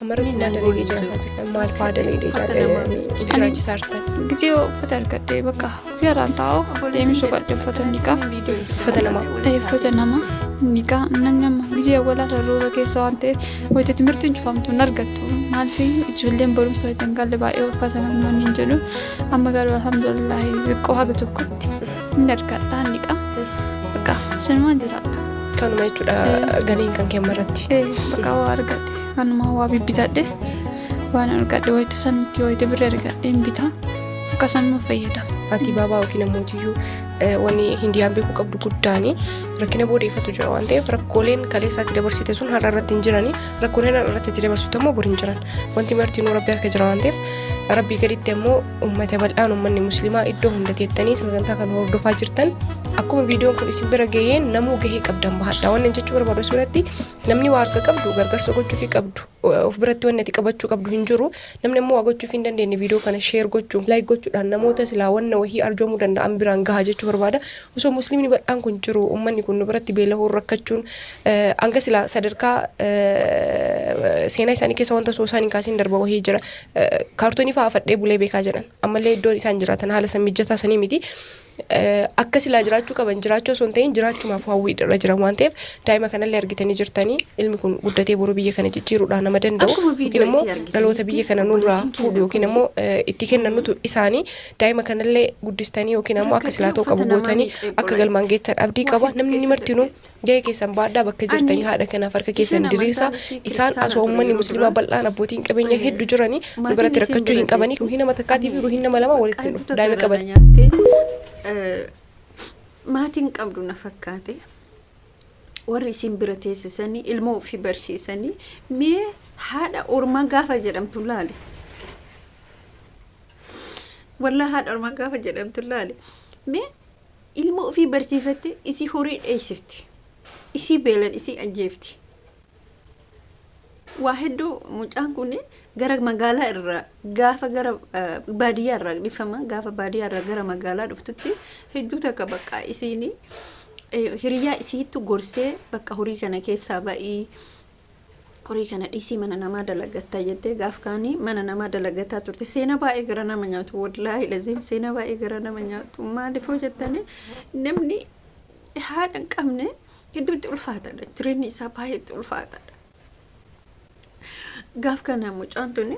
Amarratti naadanii jira maal faada jiraachuu saartan. Gisee uffata argadhee bakka yaraan taa'u deemsuu gadhee uffata niqaa. Uffata namaa niqaa namni amma gisee walaa rooba keessa waan ta'eef wayita timirtiin cufamtu hin argattu. Maaliif ijoolleen barumsa wayita hin galle baay'ee uffata namoonni hin jedhu amma garuu alhamdulillah xiqqoo haga tokkotti hin argadhaa niqaa. Bakka sanumaan jiraadha. Kanuma jechuudha galiin kan keemmarratti. Bakka waa argadhe. Kanuma waa bibbisadhe waan argadhe wayita sanitti wayita birrii argadhe hin bitaa akkasuma fayyadama. Ati baabaa yookiin namootiyyu wanni hindiyaan beekuu qabdu guddaani rakkina boodeeffatu jira waan ta'eef rakkooleen kaleessaatti dabarsite sun har'a irratti hin jirani rakkooleen har'a irratti dabarsutu immoo bor hin jiran wanti martinuu rabbi harka jira waan ta'eef rabbii gaditti immoo uummata bal'aan uummanni musliimaa iddoo hunda teettanii sagantaa kan hordofaa jirtan akkuma viidiyoon kun isin bira gaheen namuu gahee qabdan bahadha waan jechuu barbaadu asirratti namni waa harka qabdu gargaarsa gochuu fi qabdu of biratti wanni ati qabachuu qabdu hin jiru namni immoo waa gochuu hin dandeenye viidiyoo kana sheer gochuun laayik gochuudhaan namoota silaa wanna wahii arjoomuu danda'an biraan gahaa jechuu barbaada osoo musliimni bal'aan kun jiru uummanni kun biratti beelahuu rakkachuun hanga silaa sadarkaa seenaa isaanii keessa wanta osoo isaan hin kaasiin darba wahii jira kaartoonii fa'aa fadhee bulee beekaa jedhan ammallee iddoon isaan jiraatan haala san mijataa sanii miti akka silaa jiraachuu qaban jiraachuu osoo hin ta'in jiraachumaaf hawwiidha jiran waan ta'eef daa'ima kanallee argitanii jirtanii ilmi kun guddatee boruu biyya kana jijjiiruudhaan nama danda'u yookiin immoo dhaloota biyya kana nurraa fuudhu yookiin immoo itti kennanutu isaanii daa'ima kanallee guddistanii yookiin immoo akka silaa ta'u qabu gootanii akka galmaan geettan abdii qaba namni ni martinuu gahee keessan baadhaa bakka jirtanii haadha kanaaf harka keessan diriirsa isaan asoo uummanni musliimaa bal'aan abbootiin qabeenya hedduu jiranii nu biratti rakkachuu hin qabanii ruhiin nama takkaatii fi ruhiin nama lama walitti dhufu daa'ima qabate. Maatiin qabdu na fakkaate warri isin bira teessisanii ilmoo ofii barsiisanii mee haadha ormaa gaafa jedhamtu laale wallaa haadha ormaa gaafa jedhamtu laale mee ilmoo ofii barsiifatte isii horii dheessifti isii beelan isii ajjeefti waa hedduu mucaan kun gara magaalaa irraa gaafa gara baadiyyaa irraa dhifama gaafa baadiyyaa irraa gara magaalaa dhuftutti hedduu takka bakka isiini hiriyaa isiitu gorsee bakka horii kana keessaa ba'ii horii kana dhiisii mana namaa dalagataa jettee gaaf kaanii mana namaa dalagataa turte seenaa baay'ee gara nama nyaatu wallaahi laziin seenaa baay'ee gara nama nyaatu maaliif hojjettanii namni haadha hin qabne hedduutti ulfaataadha jireenyi isaa baay'eetti ulfaataadha. Gaaf kana mucaan tuni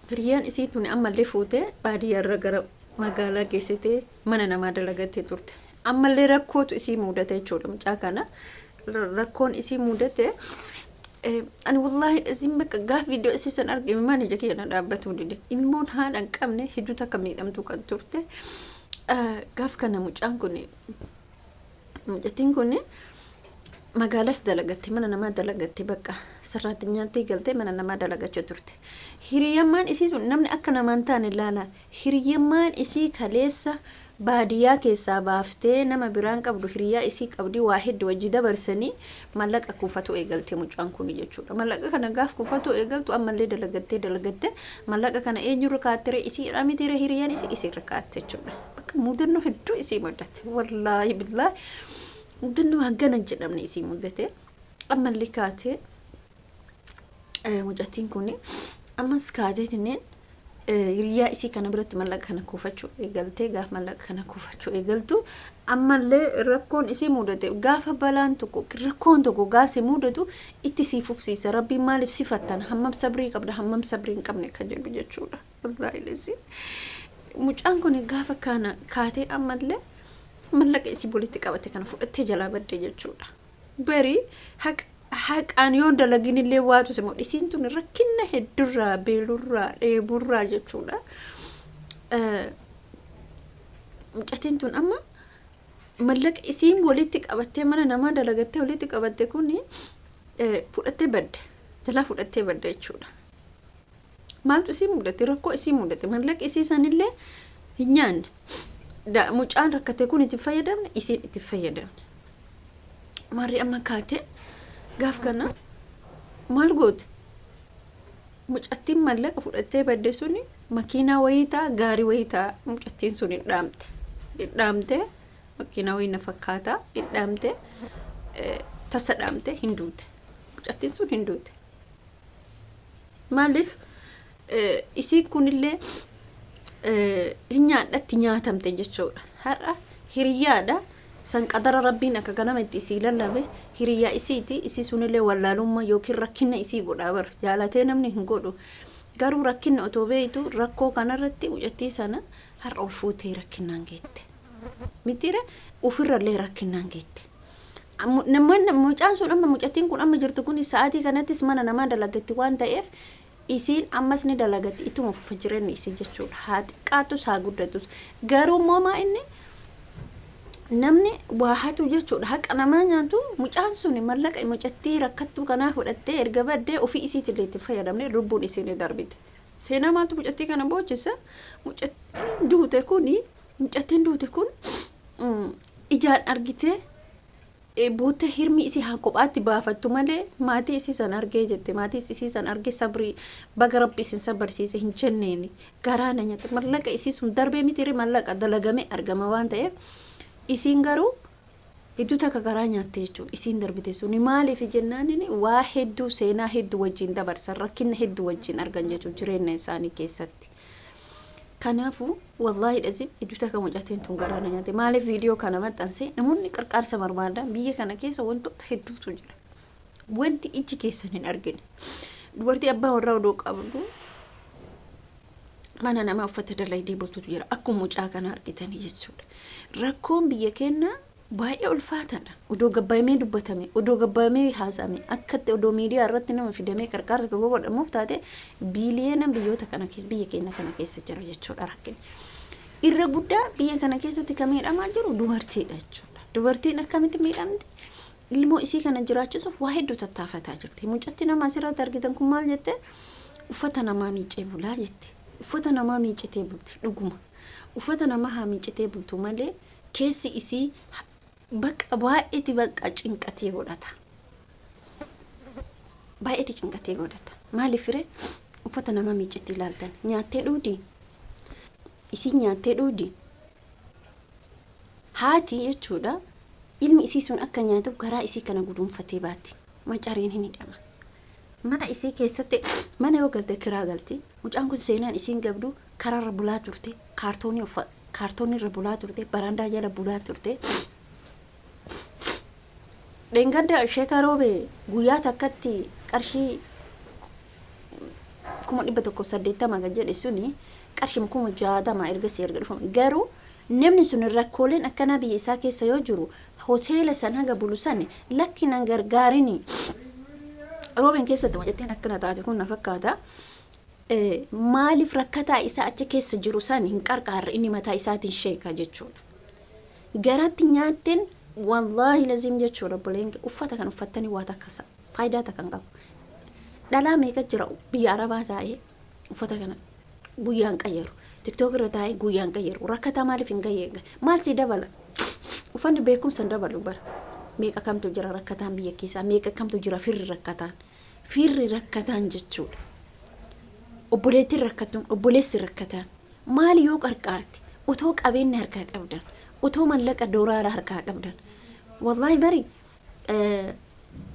hiriyaan isii tuni ammallee fuutee baadiyyaa irra gara magaalaa geessitee mana namaa dalagattee turte ammallee rakkootu isii mudate jechuudha mucaa kana rakkoon isii mudate ani wallaahi isin bakka gaaf viidiyoo isii san argime maani jekee na dhaabbatuu dide ilmoon haadha hin qabne hedduu takka miidhamtuu kan turte gaaf kana mucaan kun mucattiin kun magaalas dalagatte mana namaa dalagatte bakka sarraattinyaatti galtee mana namaa dalagachuu turte hiriyammaan isii sun namni akka namaan taane ilaala hiriyammaan isii kaleessa baadiyyaa keessaa baaftee nama biraan qabdu hiriyaa isii qabdi waa hedduu wajji dabarsanii mallaqa kuufatu eegalte mucaan kun jechuudha mallaqa kana gaaf kuufatu eegaltu ammallee dalagatte mallaqa kana eenyurra kaattere isii ramitire hiriyaan isii rakaatte jechuudha bakka mudannoo hedduu isii mudate wallaahi billaahi mudannoo hangana jedhamne isii mudate ammallee kaatee mucattiin kun ammas kaateetineen hiriyaa isii kana biratti mallaqa kana kuufachuu eegaltee gaaf mallaqa kana kuufachuu eegaltu ammallee rakkoon isii mudate gaafa balaan tokko rakkoon tokko gaasi mudatu itti sii fufsiisa rabbiin maaliif sifattan hammam sabrii qabda hammam sabrii hin qabne kan jedhu jechuudha wallaahi lasi mucaan kun gaafa kana kaatee ammallee mallaqa isii walitti qabate kana fudhattee jalaa badde jechuudha barii haqaan yoon dalaginillee waatu simoo isiin tun rakkina heddurraa beelurraa dheeburraa jechuudha mucattiin tun amma mallaqa isiin walitti qabattee mana namaa dalagattee walitti qabatte kun fudhattee badde jalaa fudhattee badde jechuudha maaltu isii mudate rakkoo isii mudate mallaqa isii sanillee hin nyaanne mucaan rakkate kun itti fayyadamne isiin itti fayyadamne marri amma kaate gaaf kana maal goote mucattiin mallaqa fudhattee badde suni makiinaa wayitaa gaarii wayitaa mucattiin sun hidhaamte makiinaa wayina fakkaata hidhaamte tasa dhaamte hinduute mucattiin sun hinduute maaliif isii kunillee nyaadhatti nyaatamte jechuudha. Har'a hiriyaadha. San qadara rabbiin akka ganama itti isii lallabe hiriyaa isiiti. Isii sunillee wallaalummaa yookiin rakkina isii godhaa bara. Jaalatee namni hin godhu. Garuu rakkina otoo beeytu rakkoo kanarratti mucattii sana har'a ol fuutee rakkinaan geette. Mitiire ofirrallee rakkinaan geette. Namoonni mucaan sun amma mucattiin kun amma jirtu kun sa'aatii kanattis mana namaa dalagatti waan ta'eef isiin ammas ni dalagatti ittuma fufa jireenyi isii jechuudha. Haa xiqqaattus haa guddatus. Garuu moomaa inni namni waa hatu jechuudha. Haqa namaa nyaatu mucaan sun mallaqa mucattii rakkattuu kanaa fudhattee erga baddee ofii isiitillee itti fayyadamne lubbuun isiin darbite. Seenaa maaltu mucattii kana boochisa? Mucattiin duute kun ijaan argitee boote hirmi isii haa kophaatti baafattu malee maatii isii san argee jette. Maatii isii san argee sabrii baga rabbi isin sabarsiise hin jenneeni garaana nyaate mallaqa isii sun darbee mitiire mallaqa dalagame argama waan ta'eef isiin garuu hedduu takka garaa nyaatte jechuudha. Isiin darbite suni maaliif jennaan waa hedduu seenaa hedduu wajjin dabarsan rakkina hedduu wajjin argan jechuudha jireenya isaanii keessatti. Kanaafuu wallahi dhazim hedduu takka mucattiin tun garaana nyaate. Maaliif viidiyoo kana maxxanse namoonni qarqaarsa barbaadan biyya kana keessa wantoota hedduutu jira. Wanti iji keessan hin argine. Dubartii abbaa warraa odoo qabdu mana namaa uffata dalaydee bultutu jira. Akkuma mucaa kana argitanii jechuudha. Rakkoon biyya keenya baay'ee ulfaataadha. Odoo gabbaa'imee dubbatame, odoo gabbaa'imee haasa'ame, akkatti odoo miidiyaa irratti nama fidamee qarqaarsa godhamuuf taate biiliyeena biyyoota kana keessa biyya keenya kana keessa jira jechuudha rakkina. Irra guddaa biyya kana keessatti kan miidhamaa jiru dubartiidha jechuudha. Dubartiin akkamitti miidhamti? Ilmoo isii kana jiraachisuuf waa hedduu tattaafataa jirti. Mucatti nama asirratti argitan kun maal jette? Uffata namaa miicee bulaa jette. Uffata namaa miicitee bulti dhuguma. Uffata namaa haa miicitee bultu malee keessi isii bakka baay'eeti bakka cinqatee godhata. Baay'eeti cinqatee godhata. Maaliif firee uffata namaa miicitee ilaaltan nyaattee dhuudii? Isii nyaattee dhuudii? Haati jechuudha. Ilmi isii sun akka nyaatuuf garaa isii kana guduunfatee baatti. Macareen hin hidhama. Mana isii keessatti mana yoo galte kiraa galti. Mucaan kun seenaan isiin gabdu karaarra bulaa turte. Kaartoonii irra bulaa turte. Barandaa jala bulaa turte. Dheengadda ishee karoobee guyyaa takkatti qarshii 180 gad jedhe suni qarshii 60 erga dhufame. Garuu namni sun rakkooleen akkanaa biyya isaa keessa yoo jiru hoteela san haga bulu san lakkinan gargaarini. Roobeen keessatti mucattiin akkana taate kun na fakkaata. Maaliif rakkataa isaa achi keessa jiru san hin qarqaarre inni mataa isaatiin sheeka jechuudha. Garatti nyaatteen wallahi lazim jechuudha buleen uffata kan uffattanii waa takkasa faayidaa takkan qabu. Dhalaa meeqa jira biyya Arabaa taa'ee uffata kana guyyaan qayyaru. TikTok irra taa'ee guyyaan qayyaru. Rakkataa maaliif hin gayyeega? Maal si dabala? Uffanni beekumsa hin dabalu bara. Meeqa kamtu jira rakkataan biyya keessaa? Meeqa kamtu jira firri rakkataan? Firri rakkataan jechuudha. Obboleettiin rakkatuun obboleessi rakkataan. Maali yoo qarqaarti? Utoo qabeenya harkaa qabdan. Utoo mallaqa doolaaraa harkaa qabdan. Wallahi bari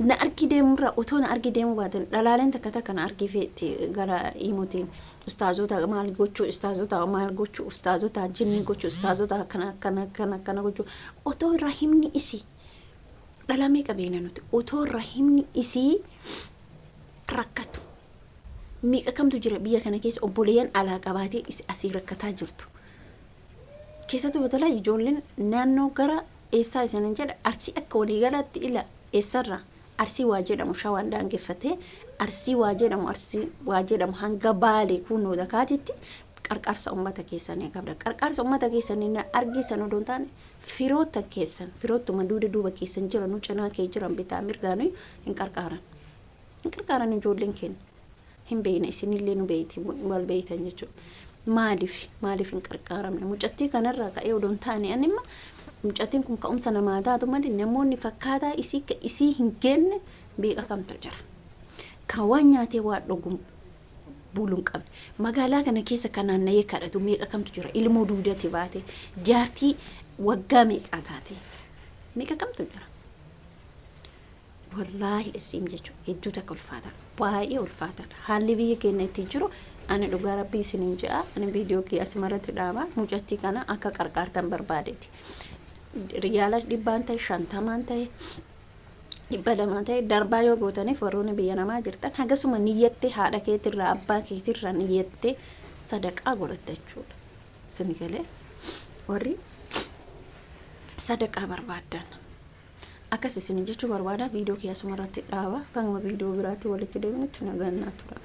na argi deemurra utoo na argi deemuu baatan dhalaaleen takka na argi feetti gara himuutiin ustaazota maal gochuu ustaazota maal gochuu ustaazota jinni gochuu ustaazota kana gochuu utoo rahimni isii dhalamee qabeenya nuti utoo rahimni isii rakkatu miiqa kamtu jira biyya kana keessa obboleeyyan alaa qabaatee asii rakkataa jirtu keessattuu batalaa ijoolleen naannoo gara eessaa isaanii jedha arsii akka waliigalaatti ila eessarra arsii waa jedhamu shawaan daangeffatee arsii waa jedhamu hanga baalee kunoo dakaatitti qarqaarsa uummata keessanii qabda. Qarqaarsa uummata keessanii argisan odoon taane firoota keessan firoottuma duuba keessan jiran cinaa kee jiran bitaa mirgaanii hin qarqaaran. Hin qarqaaran ijoolleen keenya hin beekne isinillee nu beeyti wal beeytan jechuudha. Maaliif hin qarqaaramne mucattii kanarraa ka'ee odoon taane anima mucattiin kun ka'umsa namaa taatu malee namoonni fakkaataa isii hin genne beeqa kamtu jira. Kan waan nyaatee waan dhugum buluun qabne. Magaalaa kana keessa kan naanna'ee kadhatu meeqa kamtu jira. Ilmoo duudate baate jaartii waggaa meeqaa taate meeqa kamtu jira. wallaahi isiin jechuudha hedduu takka ulfaataadha baay'ee ulfaataadha haalli biyya keenya itti jiru ani dhugaa rabbii isiniin jedha ani viidiyoo kee asumarratti dhaaba mucattii kana akka qarqaartan barbaadeeti riyaala 100 ta'e 50 ta'e 200 ta'e darbaa yoo gootaniif warroonni biyya namaa jirtan hagasuma niyyattee haadha keetirraa abbaa keetirraa niyyattee sadaqaa godhatta jechuudha isin galee warri sadaqaa barbaadan akkas isin jechuu barbaada viidiyoo kee asumarratti dhaaba kan viidiyoo biraatti walitti deebinutti nagaan naa tura